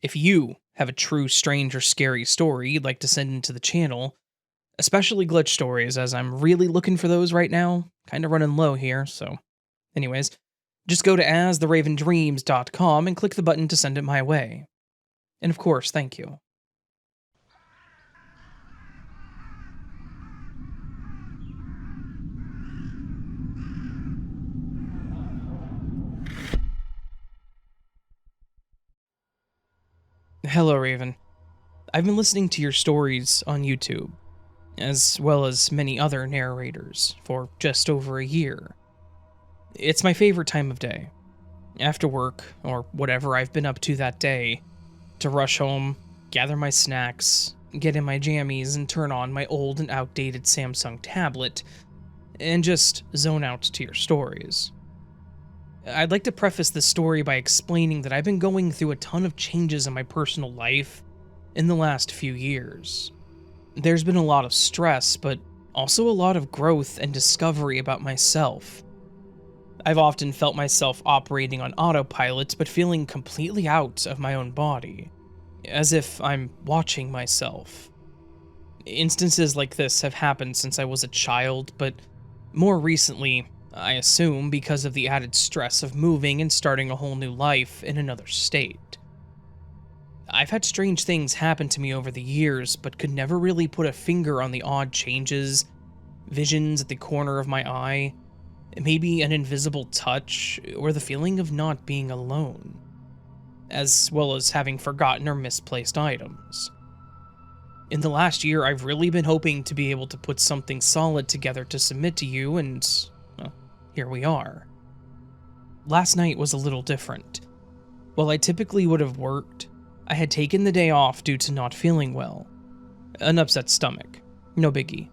If you have a true strange or scary story you'd like to send into the channel, especially glitch stories, as I'm really looking for those right now, kinda running low here, so anyways, just go to astheravendreams.com and click the button to send it my way. And of course, thank you. Hello, Raven. I've been listening to your stories on YouTube, as well as many other narrators, for just over a year. It's my favorite time of day. After work, or whatever I've been up to that day, to rush home, gather my snacks, get in my jammies, and turn on my old and outdated Samsung tablet, and just zone out to your stories. I'd like to preface this story by explaining that I've been going through a ton of changes in my personal life in the last few years. There's been a lot of stress, but also a lot of growth and discovery about myself. I've often felt myself operating on autopilot, but feeling completely out of my own body, as if I'm watching myself. Instances like this have happened since I was a child, but more recently, I assume because of the added stress of moving and starting a whole new life in another state. I've had strange things happen to me over the years, but could never really put a finger on the odd changes, visions at the corner of my eye, maybe an invisible touch, or the feeling of not being alone, as well as having forgotten or misplaced items. In the last year, I've really been hoping to be able to put something solid together to submit to you, and well, here we are. Last night was a little different. While I typically would have worked, I had taken the day off due to not feeling well. An upset stomach, no biggie.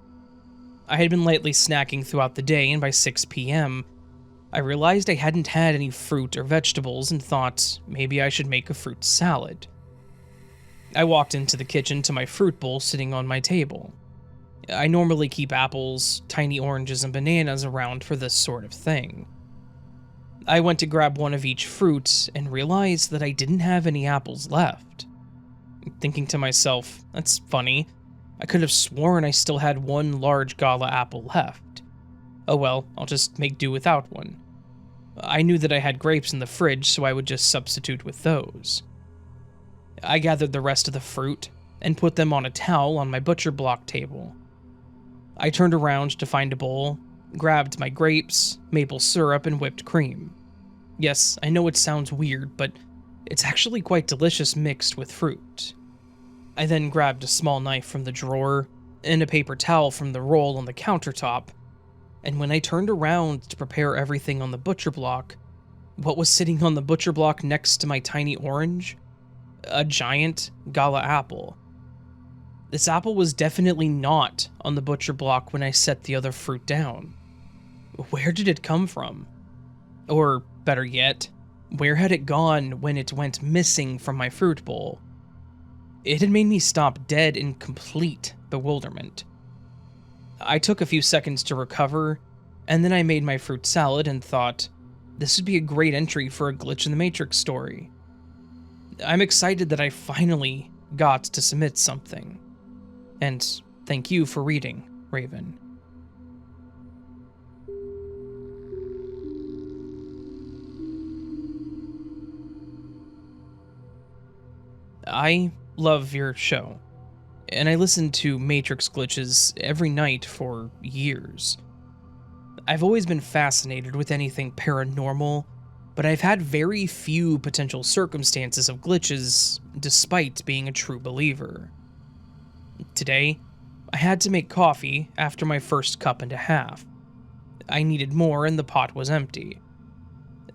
I had been lightly snacking throughout the day, and by 6 p.m., I realized I hadn't had any fruit or vegetables and thought maybe I should make a fruit salad. I walked into the kitchen to my fruit bowl sitting on my table. I normally keep apples, tiny oranges, and bananas around for this sort of thing. I went to grab one of each fruit and realized that I didn't have any apples left. Thinking to myself, that's funny. I could have sworn I still had one large gala apple left. Oh well, I'll just make do without one. I knew that I had grapes in the fridge, so I would just substitute with those. I gathered the rest of the fruit and put them on a towel on my butcher block table. I turned around to find a bowl, grabbed my grapes, maple syrup, and whipped cream. Yes, I know it sounds weird, but it's actually quite delicious mixed with fruit. I then grabbed a small knife from the drawer and a paper towel from the roll on the countertop, and when I turned around to prepare everything on the butcher block, what was sitting on the butcher block next to my tiny orange? A giant gala apple. This apple was definitely not on the butcher block when I set the other fruit down. Where did it come from? Or, better yet, where had it gone when it went missing from my fruit bowl? It had made me stop dead in complete bewilderment. I took a few seconds to recover, and then I made my fruit salad and thought, this would be a great entry for a Glitch in the Matrix story. I'm excited that I finally got to submit something. And thank you for reading, Raven. I love your show, and I listened to Matrix glitches every night for years. I've always been fascinated with anything paranormal, but I've had very few potential circumstances of glitches despite being a true believer. Today, I had to make coffee after my first cup and a half. I needed more and the pot was empty.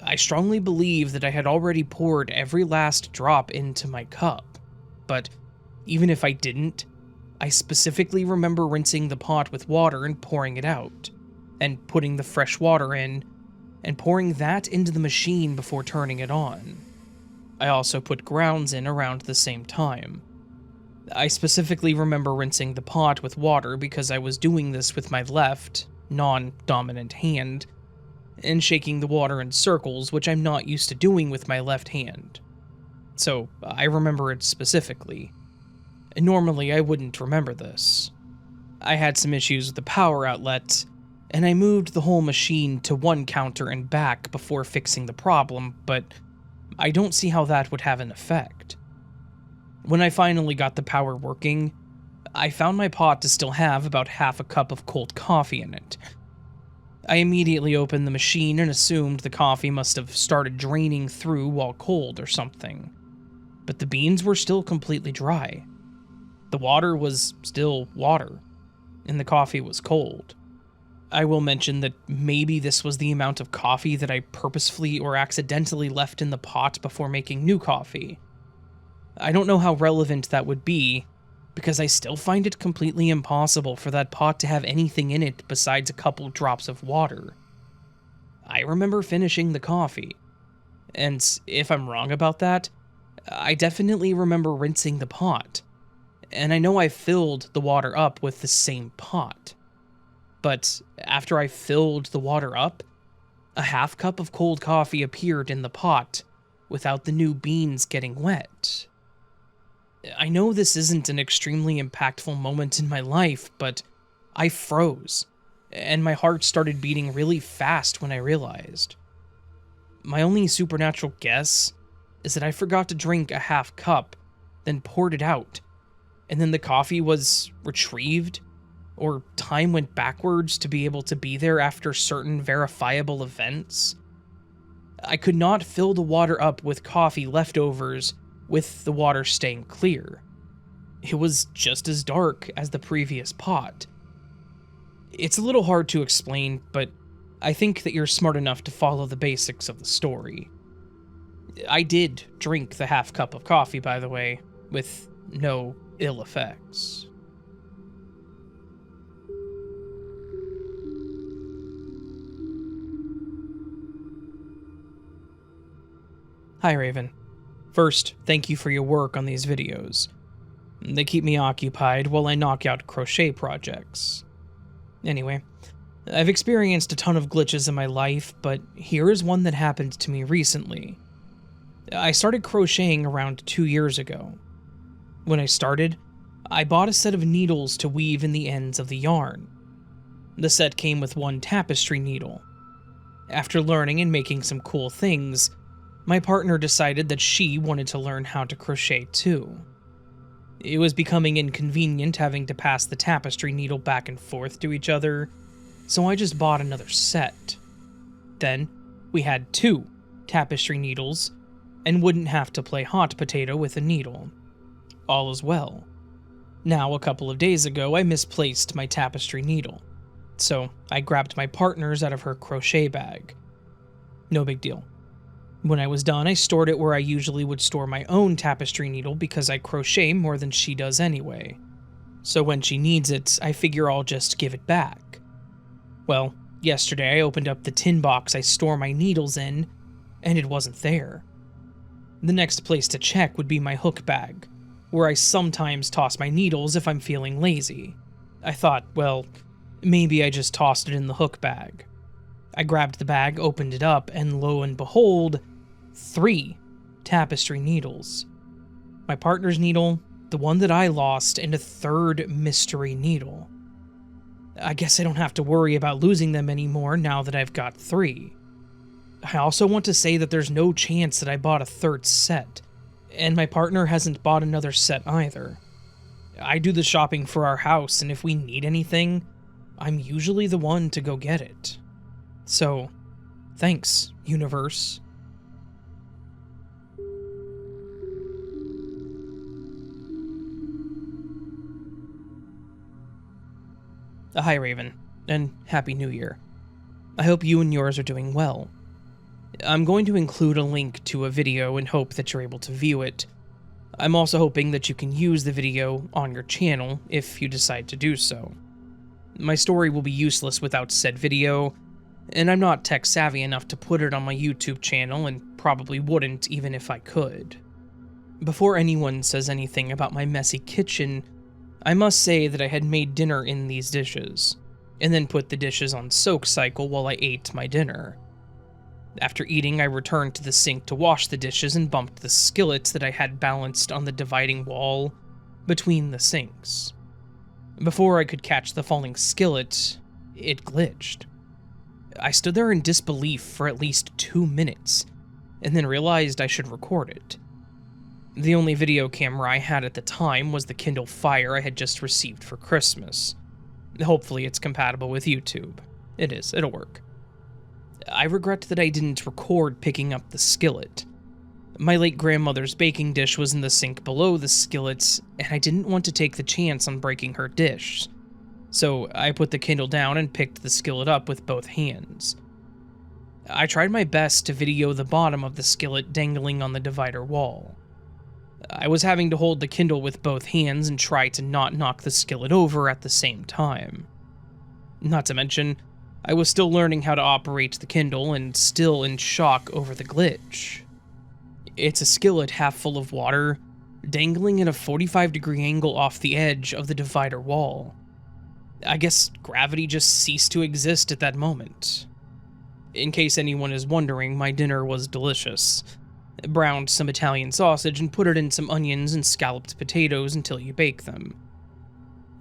I strongly believe that I had already poured every last drop into my cup, but even if I didn't, I specifically remember rinsing the pot with water and pouring it out, and putting the fresh water in, and pouring that into the machine before turning it on. I also put grounds in around the same time. I specifically remember rinsing the pot with water because I was doing this with my left, non-dominant hand, and shaking the water in circles, which I'm not used to doing with my left hand. so I remember it specifically. Normally, I wouldn't remember this. I had some issues with the power outlet, and I moved the whole machine to one counter and back before fixing the problem, but I don't see how that would have an effect. When I finally got the power working, I found my pot to still have about half a cup of cold coffee in it. I immediately opened the machine and assumed the coffee must have started draining through while cold or something, but the beans were still completely dry. The water was still water, and the coffee was cold. I will mention that maybe this was the amount of coffee that I purposefully or accidentally left in the pot before making new coffee. I don't know how relevant that would be, because I still find it completely impossible for that pot to have anything in it besides a couple drops of water. I remember finishing the coffee, and if I'm wrong about that, I definitely remember rinsing the pot, and I know I filled the water up with the same pot. But after I filled the water up, a half cup of cold coffee appeared in the pot without the new beans getting wet. I know this isn't an extremely impactful moment in my life, but I froze, and my heart started beating really fast when I realized. My only supernatural guess is that I forgot to drink a half cup, then poured it out, and then the coffee was retrieved, or time went backwards to be able to be there after certain verifiable events. I could not fill the water up with coffee leftovers with the water staying clear. It was just as dark as the previous pot. It's a little hard to explain, but I think that you're smart enough to follow the basics of the story. I did drink the half cup of coffee, by the way, with no ill effects. Hi, Raven. First, thank you for your work on these videos. They keep me occupied while I knock out crochet projects. Anyway, I've experienced a ton of glitches in my life, but here is one that happened to me recently. I started crocheting around 2 years ago. When I started, I bought a set of needles to weave in the ends of the yarn. The set came with one tapestry needle. After learning and making some cool things, my partner decided that she wanted to learn how to crochet too. It was becoming inconvenient having to pass the tapestry needle back and forth to each other, so I just bought another set. Then, we had 2 tapestry needles, and wouldn't have to play hot potato with a needle. All is well. Now, a couple of days ago, I misplaced my tapestry needle, so I grabbed my partner's out of her crochet bag. No big deal. When I was done, I stored it where I usually would store my own tapestry needle because I crochet more than she does anyway. So when she needs it, I figure I'll just give it back. Well, yesterday I opened up the tin box I store my needles in, and it wasn't there. The next place to check would be my hook bag, where I sometimes toss my needles if I'm feeling lazy. I thought, well, maybe I just tossed it in the hook bag. I grabbed the bag, opened it up, and lo and behold, 3 tapestry needles. My partner's needle, the one that I lost, and a 3rd mystery needle. I guess I don't have to worry about losing them anymore now that I've got 3. I also want to say that there's no chance that I bought a 3rd set, and my partner hasn't bought another set either. I do the shopping for our house, and if we need anything, I'm usually the one to go get it. So, thanks, universe. Hi, Raven, and Happy New Year. I hope you and yours are doing well. I'm going to include a link to a video and hope that you're able to view it. I'm also hoping that you can use the video on your channel if you decide to do so. My story will be useless without said video, and I'm not tech savvy enough to put it on my YouTube channel and probably wouldn't even if I could. Before anyone says anything about my messy kitchen, I must say that I had made dinner in these dishes, and then put the dishes on soak cycle while I ate my dinner. After eating, I returned to the sink to wash the dishes and bumped the skillets that I had balanced on the dividing wall between the sinks. Before I could catch the falling skillet, it glitched. I stood there in disbelief for at least 2 minutes, and then realized I should record it. The only video camera I had at the time was the Kindle Fire I had just received for Christmas. Hopefully it's compatible with YouTube. It is, it'll work. I regret that I didn't record picking up the skillet. My late grandmother's baking dish was in the sink below the skillet, and I didn't want to take the chance on breaking her dish. So I put the Kindle down and picked the skillet up with both hands. I tried my best to video the bottom of the skillet dangling on the divider wall. I was having to hold the Kindle with both hands and try to not knock the skillet over at the same time. Not to mention, I was still learning how to operate the Kindle and still in shock over the glitch. It's a skillet half full of water, dangling at a 45-degree angle off the edge of the divider wall. I guess gravity just ceased to exist at that moment. In case anyone is wondering, my dinner was delicious. I browned some Italian sausage and put it in some onions and scalloped potatoes until you bake them.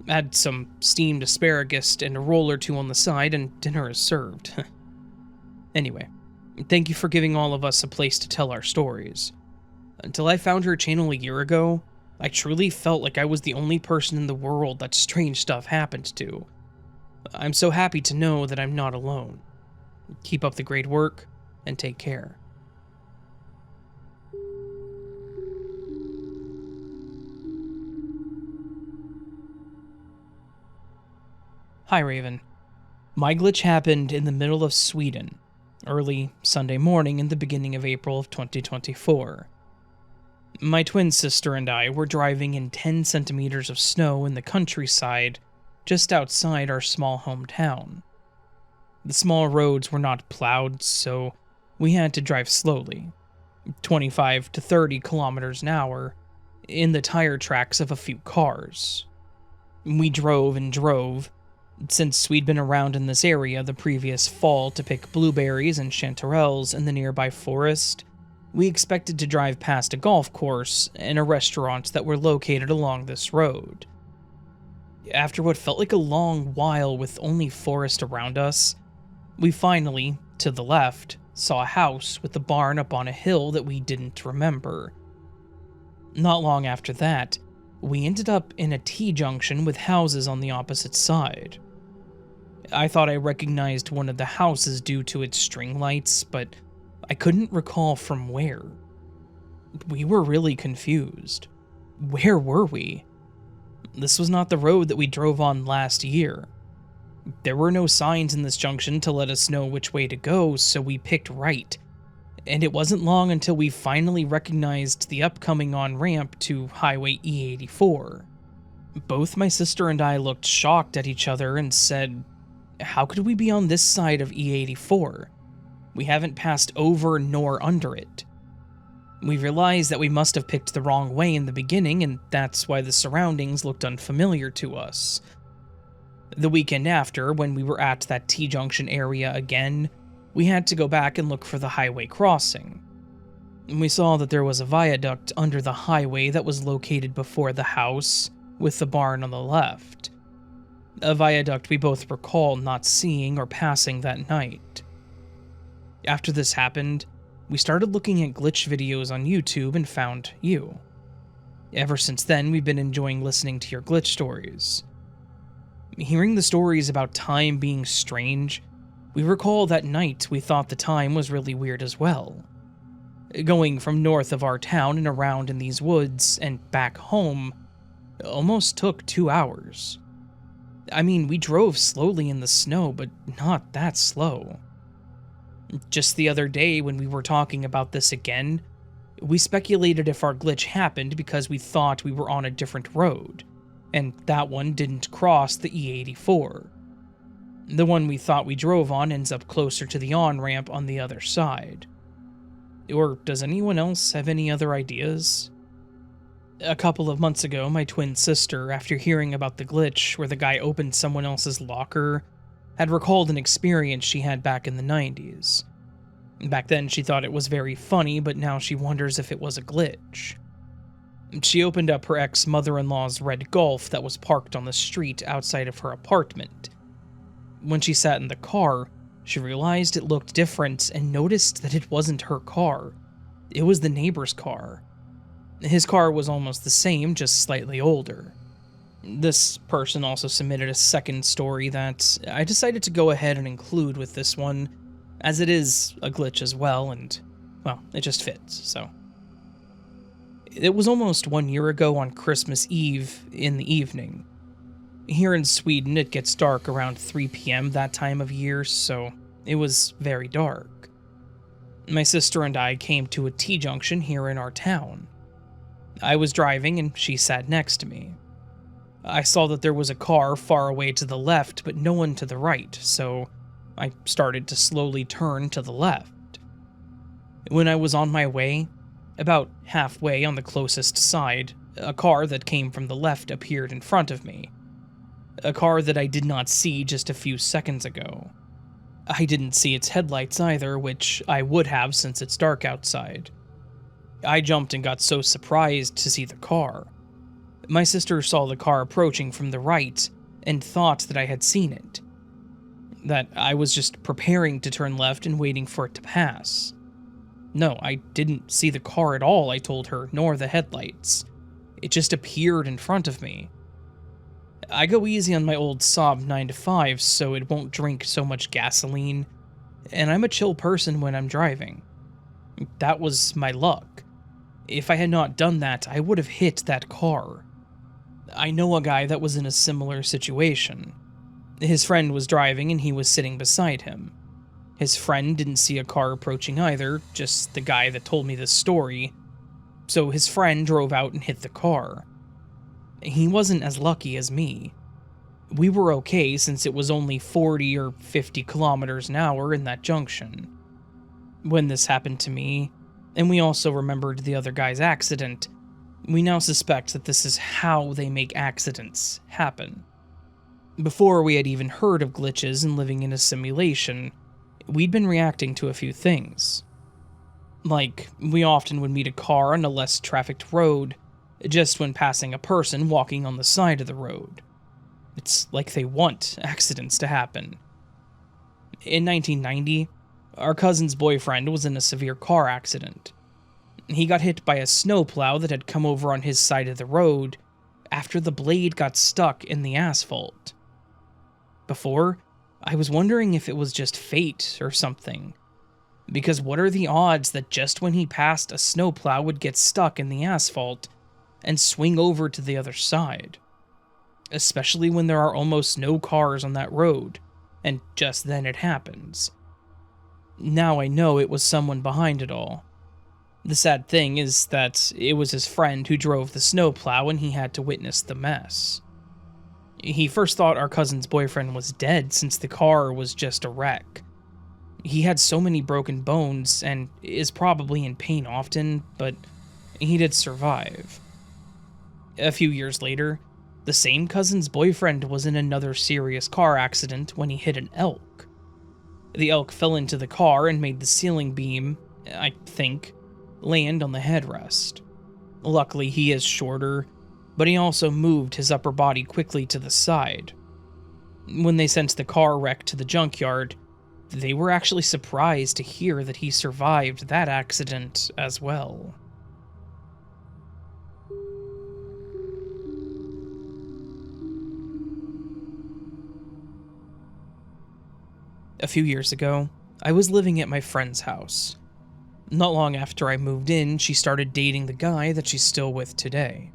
Add some steamed asparagus and a roll or two on the side, and dinner is served. Anyway, thank you for giving all of us a place to tell our stories. Until I found your channel a year ago, I truly felt like I was the only person in the world that strange stuff happened to. I'm so happy to know that I'm not alone. Keep up the great work, and take care. Hi Raven. My glitch happened in the middle of Sweden, early Sunday morning in the beginning of April of 2024. My twin sister and I were driving in 10 centimeters of snow in the countryside just outside our small hometown. The small roads were not plowed, so we had to drive slowly, 25 to 30 kilometers an hour, in the tire tracks of a few cars. We drove and drove. Since we'd been around in this area the previous fall to pick blueberries and chanterelles in the nearby forest, we expected to drive past a golf course and a restaurant that were located along this road. After what felt like a long while with only forest around us, we finally, to the left, saw a house with a barn up on a hill that we didn't remember. Not long after that, we ended up in a T-junction with houses on the opposite side. I thought I recognized one of the houses due to its string lights, but I couldn't recall from where. We were really confused. Where were we? This was not the road that we drove on last year. There were no signs in this junction to let us know which way to go, so we picked right. And it wasn't long until we finally recognized the upcoming on-ramp to Highway E84. Both my sister and I looked shocked at each other and said, "How could we be on this side of E84? We haven't passed over nor under it." We realized that we must have picked the wrong way in the beginning, and that's why the surroundings looked unfamiliar to us. The weekend after, when we were at that T-junction area again, we had to go back and look for the highway crossing. We saw that there was a viaduct under the highway that was located before the house, with the barn on the left. A viaduct we both recall not seeing or passing that night. After this happened, we started looking at glitch videos on YouTube and found you. Ever since then, we've been enjoying listening to your glitch stories. Hearing the stories about time being strange, we recall that night we thought the time was really weird as well. Going from north of our town and around in these woods and back home almost took 2 hours. I mean, we drove slowly in the snow, but not that slow. Just the other day when we were talking about this again, we speculated if our glitch happened because we thought we were on a different road, and that one didn't cross the E84. The one we thought we drove on ends up closer to the on-ramp on the other side. Or does anyone else have any other ideas? A couple of months ago, my twin sister, after hearing about the glitch where the guy opened someone else's locker, had recalled an experience she had back in the 90s. Back then, she thought it was very funny, but now she wonders if it was a glitch. She opened up her ex-mother-in-law's red Golf that was parked on the street outside of her apartment. When she sat in the car, she realized it looked different and noticed that it wasn't her car. It was the neighbor's car. His car was almost the same, just slightly older. This person also submitted a second story that I decided to go ahead and include with this one, as it is a glitch as well, and, well, it just fits, so. It was almost 1 year ago on Christmas Eve in the evening. Here in Sweden, it gets dark around 3 p.m. that time of year, so it was very dark. My sister and I came to a T-junction here in our town. I was driving and she sat next to me. I saw that there was a car far away to the left, but no one to the right, so I started to slowly turn to the left. When I was on my way, about halfway on the closest side, a car that came from the left appeared in front of me. A car that I did not see just a few seconds ago. I didn't see its headlights either, which I would have since it's dark outside. I jumped and got so surprised to see the car. My sister saw the car approaching from the right and thought that I had seen it. That I was just preparing to turn left and waiting for it to pass. No, I didn't see the car at all, I told her, nor the headlights. It just appeared in front of me. I go easy on my old Saab 9 to 5 so it won't drink so much gasoline, and I'm a chill person when I'm driving. That was my luck. If I had not done that, I would have hit that car. I know a guy that was in a similar situation. His friend was driving and he was sitting beside him. His friend didn't see a car approaching either, just the guy that told me this story, so his friend drove out and hit the car. He wasn't as lucky as me. We were okay since it was only 40 or 50 kilometers an hour in that junction. When this happened to me, and we also remembered the other guy's accident, we now suspect that this is how they make accidents happen. Before we had even heard of glitches and living in a simulation, we'd been reacting to a few things. Like, we often would meet a car on a less trafficked road, just when passing a person walking on the side of the road. It's like they want accidents to happen. In 1990, our cousin's boyfriend was in a severe car accident. He got hit by a snowplow that had come over on his side of the road after the blade got stuck in the asphalt. Before, I was wondering if it was just fate or something. Because what are the odds that just when he passed, a snowplow would get stuck in the asphalt and swing over to the other side? Especially when there are almost no cars on that road, and just then it happens. Now I know it was someone behind it all. The sad thing is that it was his friend who drove the snowplow and he had to witness the mess. He first thought our cousin's boyfriend was dead since the car was just a wreck. He had so many broken bones and is probably in pain often, but he did survive. A few years later, the same cousin's boyfriend was in another serious car accident when he hit an elk. The elk fell into the car and made the ceiling beam, I think, land on the headrest. Luckily, he is shorter, but he also moved his upper body quickly to the side. When they sent the car wreck to the junkyard, they were actually surprised to hear that he survived that accident as well. A few years ago, I was living at my friend's house. Not long after I moved in, she started dating the guy that she's still with today.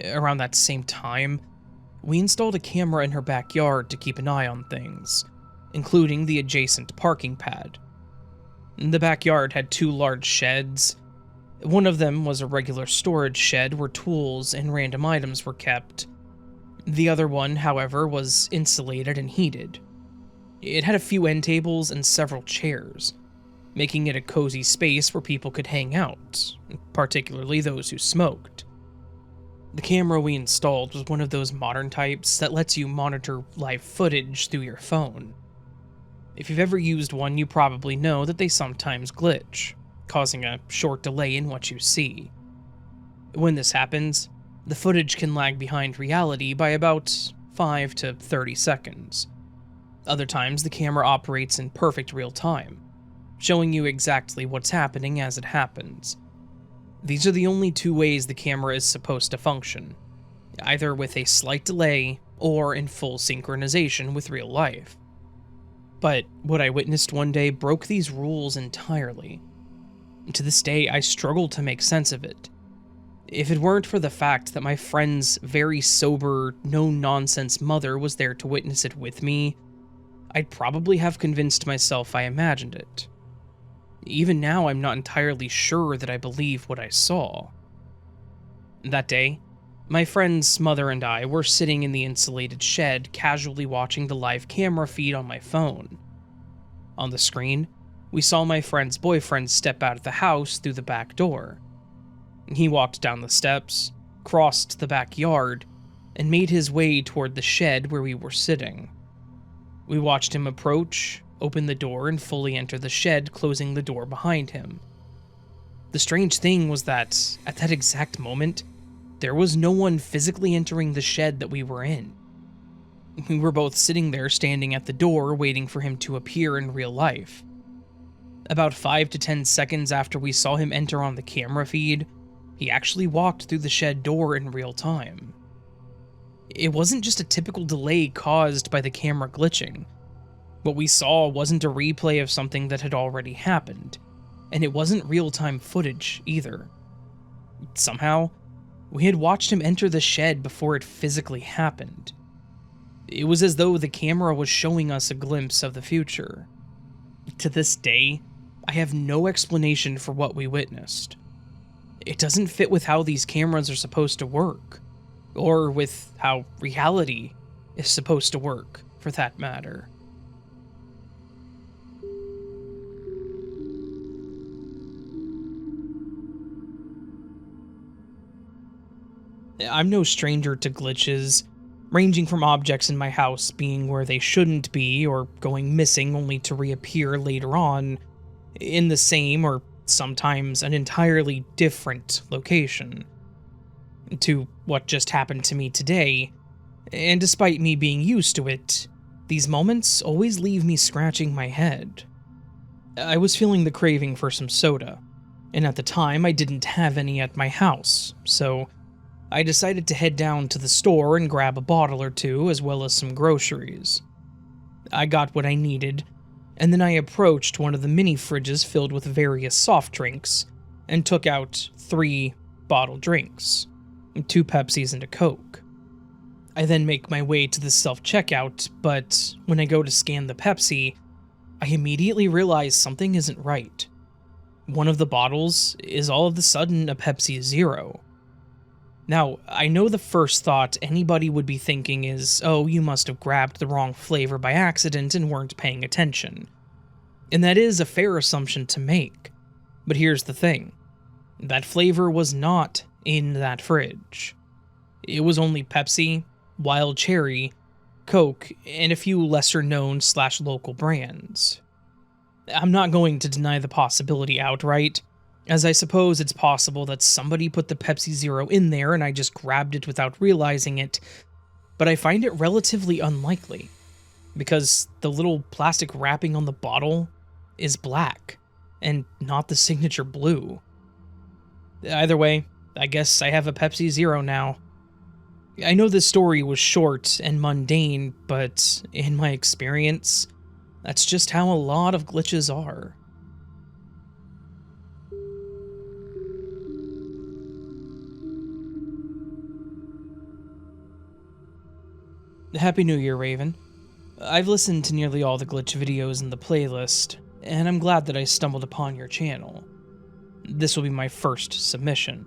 Around that same time, we installed a camera in her backyard to keep an eye on things, including the adjacent parking pad. The backyard had 2 large sheds. One of them was a regular storage shed where tools and random items were kept. The other one, however, was insulated and heated. It had a few end tables and several chairs, making it a cozy space where people could hang out, particularly those who smoked. The camera we installed was one of those modern types that lets you monitor live footage through your phone. If you've ever used one, you probably know that they sometimes glitch, causing a short delay in what you see. When this happens, the footage can lag behind reality by about 5 to 30 seconds. Other times, the camera operates in perfect real time, showing you exactly what's happening as it happens. These are the only two ways the camera is supposed to function, either with a slight delay or in full synchronization with real life. But what I witnessed one day broke these rules entirely. To this day, I struggle to make sense of it. If it weren't for the fact that my friend's very sober, no-nonsense mother was there to witness it with me, I'd probably have convinced myself I imagined it. Even now, I'm not entirely sure that I believe what I saw. That day, my friend's mother and I were sitting in the insulated shed, casually watching the live camera feed on my phone. On the screen, we saw my friend's boyfriend step out of the house through the back door. He walked down the steps, crossed the backyard, and made his way toward the shed where we were sitting. We watched him approach, open the door, and fully enter the shed, closing the door behind him. The strange thing was that, at that exact moment, there was no one physically entering the shed that we were in. We were both sitting there standing at the door waiting for him to appear in real life. About 5 to 10 seconds after we saw him enter on the camera feed, he actually walked through the shed door in real time. It wasn't just a typical delay caused by the camera glitching. What we saw wasn't a replay of something that had already happened, and it wasn't real-time footage either. Somehow, we had watched him enter the shed before it physically happened. It was as though the camera was showing us a glimpse of the future. To this day, I have no explanation for what we witnessed. It doesn't fit with how these cameras are supposed to work, or with how reality is supposed to work, for that matter. I'm no stranger to glitches, ranging from objects in my house being where they shouldn't be or going missing only to reappear later on in the same or sometimes an entirely different location, to what just happened to me today, and despite me being used to it, these moments always leave me scratching my head. I was feeling the craving for some soda, and at the time I didn't have any at my house, so I decided to head down to the store and grab a bottle or two, as well as some groceries. I got what I needed, and then I approached one of the mini fridges filled with various soft drinks, and took out 3 bottled drinks, 2 Pepsis and a Coke. I then make my way to the self-checkout, but when I go to scan the Pepsi, I immediately realize something isn't right. One of the bottles is all of a sudden a Pepsi Zero. Now, I know the first thought anybody would be thinking is, oh, you must have grabbed the wrong flavor by accident and weren't paying attention. And that is a fair assumption to make. But here's the thing. That flavor was not in that fridge. It was only Pepsi, Wild Cherry, Coke, and a few lesser-known / local brands. I'm not going to deny the possibility outright, as I suppose it's possible that somebody put the Pepsi Zero in there and I just grabbed it without realizing it, but I find it relatively unlikely, because the little plastic wrapping on the bottle is black, and not the signature blue. Either way, I guess I have a Pepsi Zero now. I know this story was short and mundane, but in my experience, that's just how a lot of glitches are. Happy New Year, Raven. I've listened to nearly all the glitch videos in the playlist, and I'm glad that I stumbled upon your channel. This will be my first submission.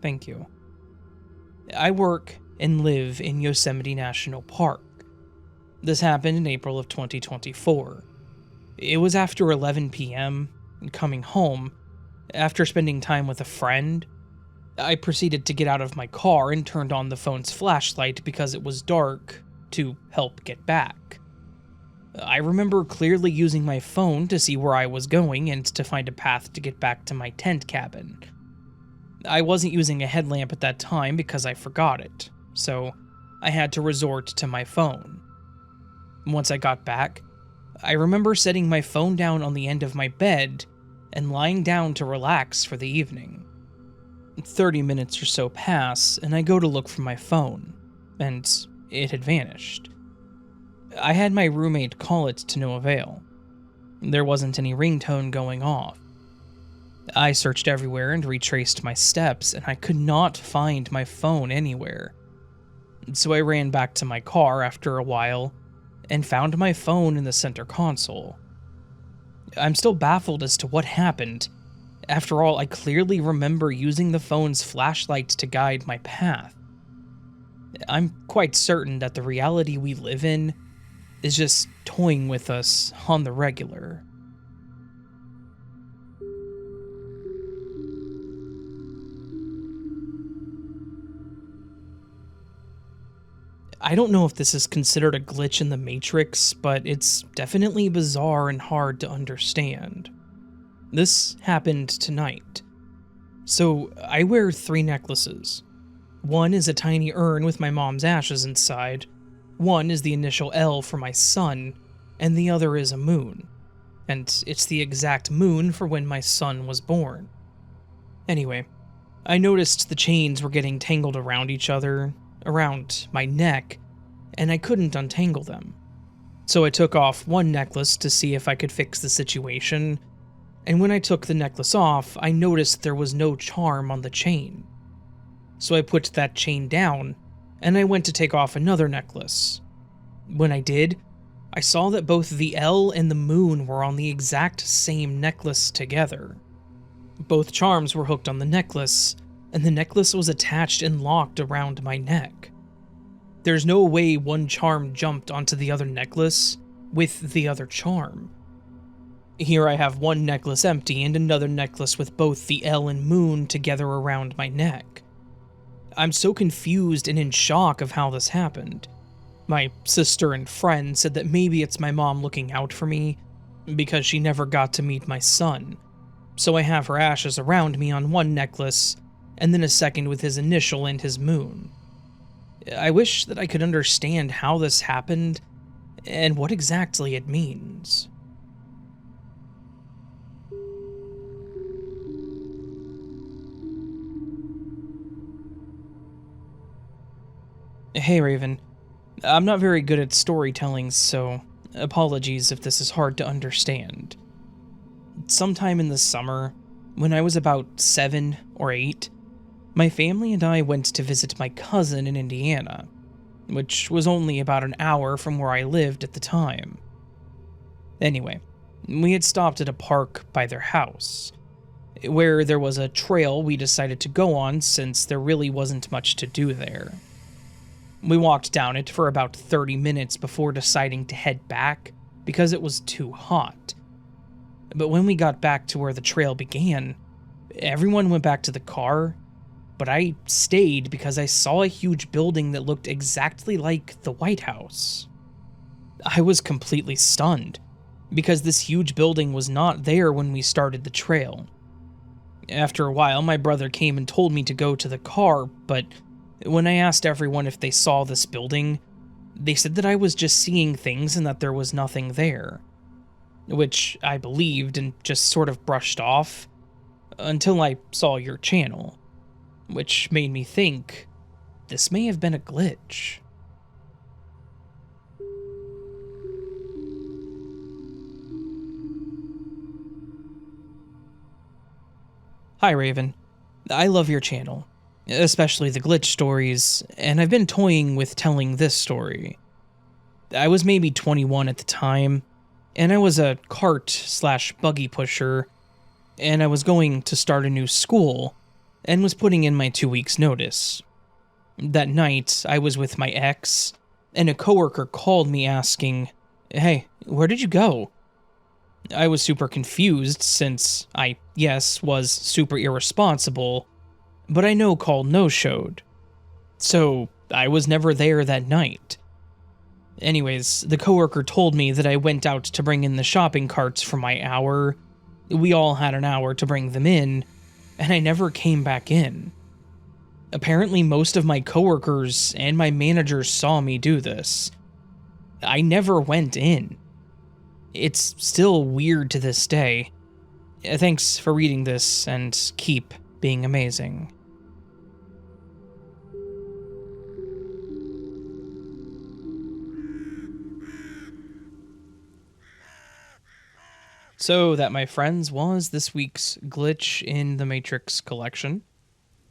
Thank you. I work and live in Yosemite National Park. This happened in April of 2024. It was after 11 p.m., and coming home, after spending time with a friend, I proceeded to get out of my car and turned on the phone's flashlight because it was dark to help get back. I remember clearly using my phone to see where I was going and to find a path to get back to my tent cabin. I wasn't using a headlamp at that time because I forgot it, so I had to resort to my phone. Once I got back, I remember setting my phone down on the end of my bed and lying down to relax for the evening. 30 minutes or so pass, and I go to look for my phone, and it had vanished. I had my roommate call it to no avail. There wasn't any ringtone going off. I searched everywhere and retraced my steps, and I could not find my phone anywhere. So I ran back to my car after a while and found my phone in the center console. I'm still baffled as to what happened. After all, I clearly remember using the phone's flashlight to guide my path. I'm quite certain that the reality we live in is just toying with us on the regular. I don't know if this is considered a glitch in the Matrix, but it's definitely bizarre and hard to understand. This happened tonight. So, I wear 3 necklaces. One is a tiny urn with my mom's ashes inside, one is the initial L for my son, and the other is a moon. And it's the exact moon for when my son was born. Anyway, I noticed the chains were getting tangled around each other, around my neck, and I couldn't untangle them. So I took off one necklace to see if I could fix the situation, and when I took the necklace off, I noticed there was no charm on the chain. So I put that chain down, and I went to take off another necklace. When I did, I saw that both the L and the moon were on the exact same necklace together. Both charms were hooked on the necklace, and the necklace was attached and locked around my neck. There's no way one charm jumped onto the other necklace with the other charm. Here I have one necklace empty and another necklace with both the L and moon together around my neck. I'm so confused and in shock of how this happened. My sister and friend said that maybe it's my mom looking out for me, because she never got to meet my son. So I have her ashes around me on one necklace, and then a second with his initial and his moon. I wish that I could understand how this happened, and what exactly it means. Hey Raven, I'm not very good at storytelling, so apologies if this is hard to understand. Sometime in the summer, when I was about 7 or 8, my family and I went to visit my cousin in Indiana, which was only about an hour from where I lived at the time. Anyway, we had stopped at a park by their house, where there was a trail we decided to go on since there really wasn't much to do there. We walked down it for about 30 minutes before deciding to head back because it was too hot. But when we got back to where the trail began, everyone went back to the car, but I stayed because I saw a huge building that looked exactly like the White House. I was completely stunned, because this huge building was not there when we started the trail. After a while, my brother came and told me to go to the car, but when I asked everyone if they saw this building, they said that I was just seeing things and that there was nothing there. Which I believed and just sort of brushed off, until I saw your channel, which made me think this may have been a glitch. Hi Raven, I love your channel, especially the glitch stories, and I've been toying with telling this story. I was maybe 21 at the time, and I was a cart/buggy pusher, and I was going to start a new school, and was putting in my 2 weeks notice. That night, I was with my ex, and a coworker called me asking, "Hey, where did you go?" I was super confused since I, yes, was super irresponsible, but I no call no-showed. So I was never there that night. Anyways, the coworker told me that I went out to bring in the shopping carts for my hour. We all had an hour to bring them in, and I never came back in. Apparently, most of my coworkers and my managers saw me do this. I never went in. It's still weird to this day. Thanks for reading this, and keep being amazing. So that, my friends, was this week's Glitch in the Matrix collection.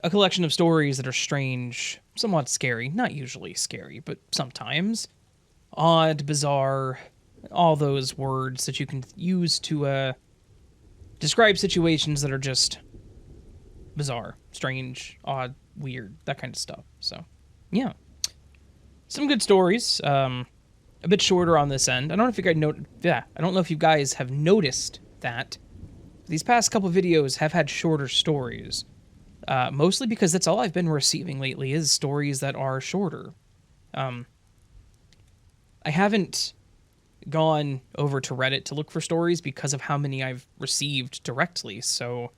A collection of stories that are strange, somewhat scary, not usually scary, but sometimes. Odd, bizarre, all those words that you can use to describe situations that are just bizarre, strange, odd, weird, that kind of stuff. So, yeah. Some good stories. A bit shorter on this end. I don't know if you guys I don't know if you guys have noticed that these past couple videos have had shorter stories. Mostly because that's all I've been receiving lately is stories that are shorter. I haven't gone over to Reddit to look for stories because of how many I've received directly. So,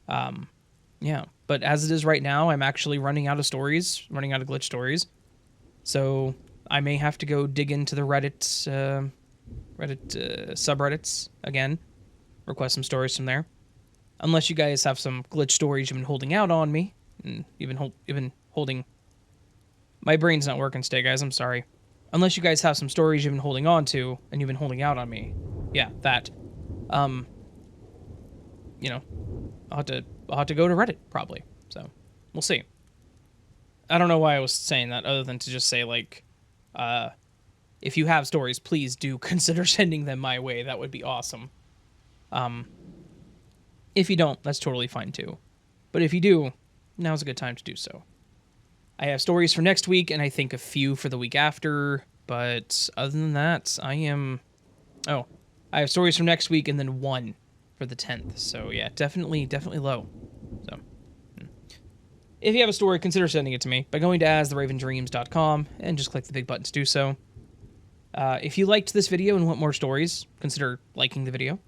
yeah. But as it is right now, I'm actually running out of glitch stories. So I may have to go dig into the Reddit subreddits again, request some stories from there. Unless you guys have some glitch stories you've been holding out on me, and you've been holding. My brain's not working today, guys. I'm sorry. Unless you guys have some stories you've been holding on to and you've been holding out on me, yeah, that. You know, I'll have to go to Reddit probably. So we'll see. I don't know why I was saying that, other than to just say like. If you have stories, please do consider sending them my way. That would be awesome. If you don't, that's totally fine too. But if you do, now's a good time to do so. I have stories for next week, and I think a few for the week after. But other than that, I have stories from next week and then one for the 10th. So yeah, definitely low. So. If you have a story, consider sending it to me by going to astheravendreams.com and just click the big button to do so. If you liked this video and want more stories, consider liking the video.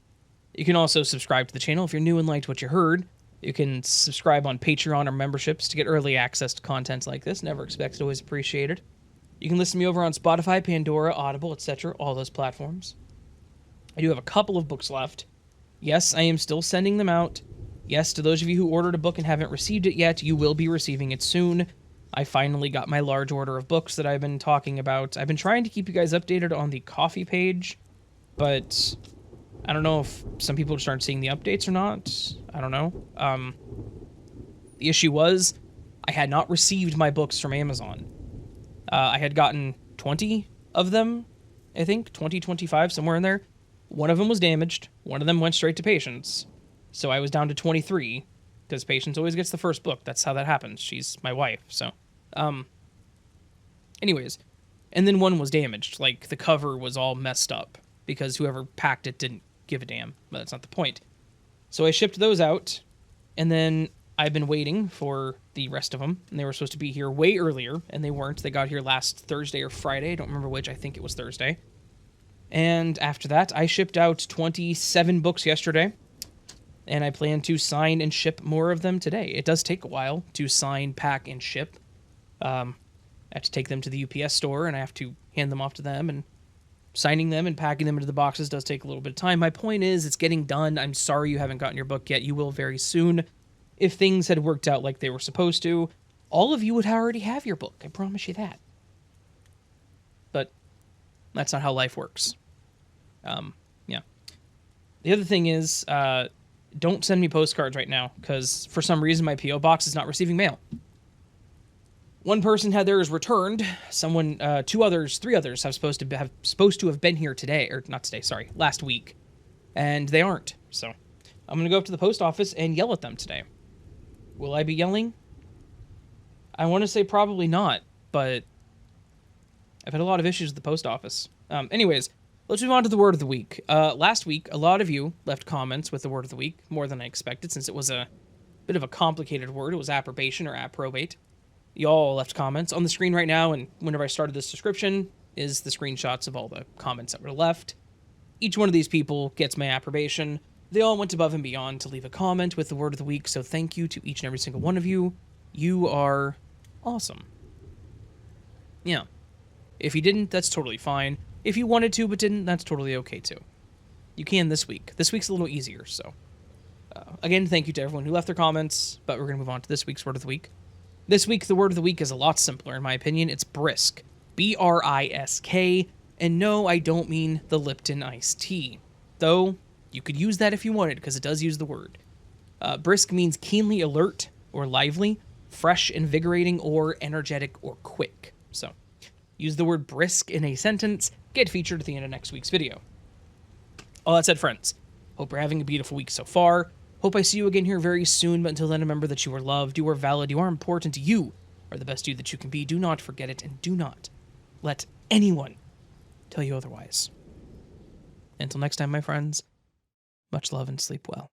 You can also subscribe to the channel if you're new and liked what you heard. You can subscribe on Patreon or memberships to get early access to content like this. Never expected, always appreciated. You can listen to me over on Spotify, Pandora, Audible, etc., all those platforms. I do have a couple of books left. Yes, I am still sending them out. Yes, to those of you who ordered a book and haven't received it yet, you will be receiving it soon. I finally got my large order of books that I've been talking about. I've been trying to keep you guys updated on the coffee page, but I don't know if some people just aren't seeing the updates or not. I don't know. The issue was I had not received my books from Amazon. I had gotten 20 of them, I think, 20, 25, somewhere in there. One of them was damaged. One of them went straight to Patience. So I was down to 23, because Patience always gets the first book. That's how that happens. She's my wife, so. Anyways, and then one was damaged. Like, the cover was all messed up, because whoever packed it didn't give a damn. But that's not the point. So I shipped those out, and then I've been waiting for the rest of them, and they were supposed to be here way earlier, and they weren't. They got here last Thursday or Friday. I don't remember which. I think it was Thursday. And after that, I shipped out 27 books yesterday. And I plan to sign and ship more of them today. It does take a while to sign, pack, and ship. I have to take them to the UPS store, and I have to hand them off to them, and signing them and packing them into the boxes does take a little bit of time. My point is, it's getting done. I'm sorry you haven't gotten your book yet. You will very soon. If things had worked out like they were supposed to, all of you would already have your book. I promise you that. But that's not how life works. Yeah. The other thing is, don't send me postcards right now, because for some reason my P.O. box is not receiving mail. One person had theirs returned. Someone, three others have supposed to have been here today, or not today, sorry, last week, and they aren't. So I'm gonna go up to the post office and yell at them today. Will I be yelling? I want to say probably not, but I've had a lot of issues with the post office. Anyways, let's move on to the word of the week. Last week, a lot of you left comments with the word of the week, more than I expected, since it was a bit of a complicated word. It was approbation or approbate. Y'all left comments on the screen right now, and whenever I started this description, is the screenshots of all the comments that were left. Each one of these people gets my approbation. They all went above and beyond to leave a comment with the word of the week, so thank you to each and every single one of you. You are awesome. Yeah. If you didn't, that's totally fine. If you wanted to but didn't, that's totally okay too. You can this week. This week's a little easier, so. Again, thank you to everyone who left their comments, but we're going to move on to this week's word of the week. This week, the word of the week is a lot simpler, in my opinion. It's brisk. B-R-I-S-K. And no, I don't mean the Lipton iced tea. Though, you could use that if you wanted, because it does use the word. Brisk means keenly alert or lively, fresh, invigorating, or energetic or quick. So, use the word brisk in a sentence, get featured at the end of next week's video. All that said, friends, hope you're having a beautiful week so far. Hope I see you again here very soon, but until then, remember that you are loved, you are valid, you are important, you are the best you that you can be. Do not forget it, and do not let anyone tell you otherwise. Until next time, my friends, much love and sleep well.